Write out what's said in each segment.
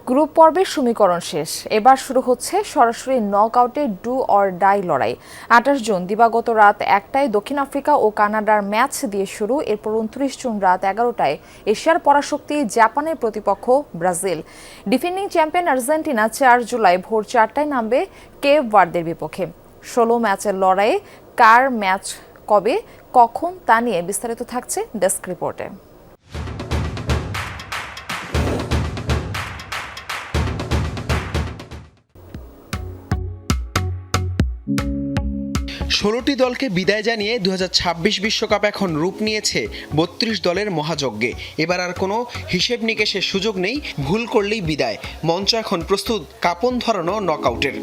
Group পর্বের সমীকরণ শেষ। এবার শুরু হচ্ছে সরাসরি নকআউটে ডু অর ডাই লড়াই। ২৮ জুন দিবাগত রাত ১টায় দক্ষিণ আফ্রিকা ও কানাডার ম্যাচ দিয়ে শুরু। এরপর ২৯ জুন রাত ১১টায় এশিয়ার পরাশক্তি জাপানের প্রতিপক্ষ Brazil. Defending champion Argentina ৪ July ভোর ৪টায় নামবে কেপ ভার্দের বিপক্ষে। ১৬ ম্যাচের লড়াইয়ে কার ম্যাচ কবে কখন তা নিয়ে বিস্তারিত থাকছে ডেস্ক রিপোর্টে। ১৬টি দলকে বিদায় জানিয়ে ২০২৬ বিশ্বকাপ এখন রূপ নিয়েছে ৩২ দলের মহাযজ্ঞে। এবার আর কোনো হিসেব নিকেশের সুযোগ নেই, ভুল করলেই বিদায়। মঞ্চ এখন প্রস্তুত কাঁপন ধরানো নকআউটের।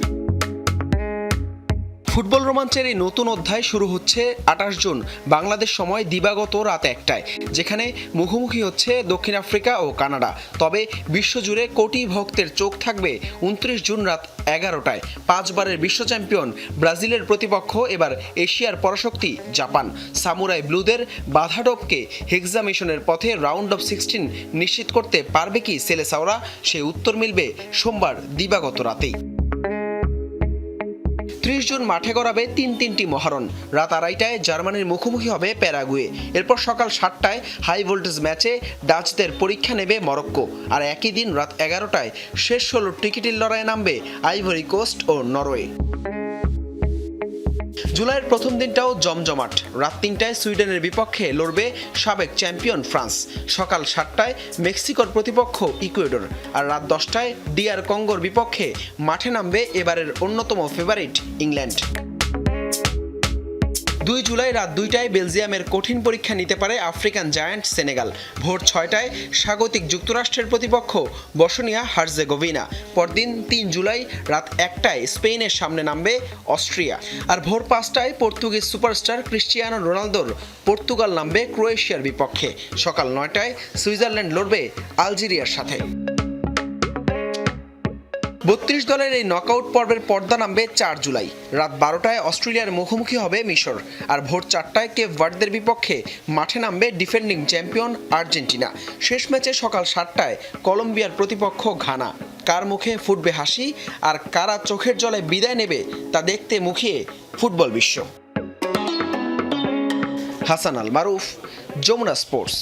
ফুটবল রোমাঞ্চের এই নতুন অধ্যায় শুরু হচ্ছে ২৮ জুন বাংলাদেশ সময় দিবাগত রাত ১টায়, যেখানে মুখোমুখি হচ্ছে দক্ষিণ আফ্রিকা ও কানাডা। তবে বিশ্বজুড়ে কোটি ভক্তের চোখ থাকবে ২৯ জুন রাত ১১টায় ৫ বারের বিশ্ব চ্যাম্পিয়ন ব্রাজিলের প্রতিপক্ষ এবার এশিয়ার পরাশক্তি জাপান। সামুরাই ব্লুদের বাধা টপকে হেক্সা মিশনের পথে রাউন্ড অফ 16 নিশ্চিত করতে পারবে কি সেলেসাওরা? সেই উত্তর মিলবে সোমবার দিবাগত রাতেই। ৩০ জুন মাঠে গড়াবে তিনটি মহারণ। রাত ২:৩০টায় জার্মানির মুখোমুখি হবে প্যারাগুয়ে। এরপর সকাল ৭টায় হাই ভোল্টেজ ম্যাচে ডাচদের পরীক্ষা নেবে মরক্কো। আর একই দিন রাত ১১টায় শেষ ১৬ টিকিটের লড়াইয়ে নামবে আইভরি কোস্ট ও নরওয়ে। জুলাইয়ের প্রথম দিনটাও জমজমাট। রাত ৩টায় সুইডেনের বিপক্ষে লড়বে সাবেক চ্যাম্পিয়ন ফ্রান্স। সকাল ৭টায় মেক্সিকোর প্রতিপক্ষ ইকুয়েডর। আর রাত ১০টায় ডিআর কঙ্গোর বিপক্ষে মাঠে নামবে এবারের অন্যতম ফেভারিট ইংল্যান্ড। ২ জুলাই রাত ২টায় বেলজিয়ামের কঠিন পরীক্ষা নিতে পারে আফ্রিকান জায়ান্ট সেনেগাল। ভোর ৬টায় স্বাগতিক যুক্তরাষ্ট্রের প্রতিপক্ষ বসনিয়া হার্জেগোভিনা। পরদিন ৩ জুলাই রাত ১টায় স্পেনের সামনে নামবে অস্ট্রিয়া। আর ভোর ৫টায় পর্তুগিজ সুপারস্টার ক্রিস্টিয়ানো রোনালদোর পর্তুগাল নামবে ক্রোয়েশিয়ার বিপক্ষে। সকাল ৯টায় সুইজারল্যান্ড লড়বে আলজেরিয়ার সাথে। ৩২ দলের এই নকআউট পর্বের পর্দা নামবে ৪ জুলাই। রাত ১২টায় অস্ট্রেলিয়ার মুখোমুখি হবে মিশর। আর ভোর ৪টায় কেপ ভার্দের বিপক্ষে মাঠে নামবে ডিফেন্ডিং চ্যাম্পিয়ন আর্জেন্টিনা। শেষ ম্যাচে সকাল ৭টায় কলম্বিয়ার প্রতিপক্ষ ঘানা। কার মুখে ফুটবে হাসি আর কারা চোখের জলে বিদায় নেবে তা দেখতে মুখিয়ে ফুটবল বিশ্ব। হাসান আল মারুফ, যমুনা স্পোর্টস।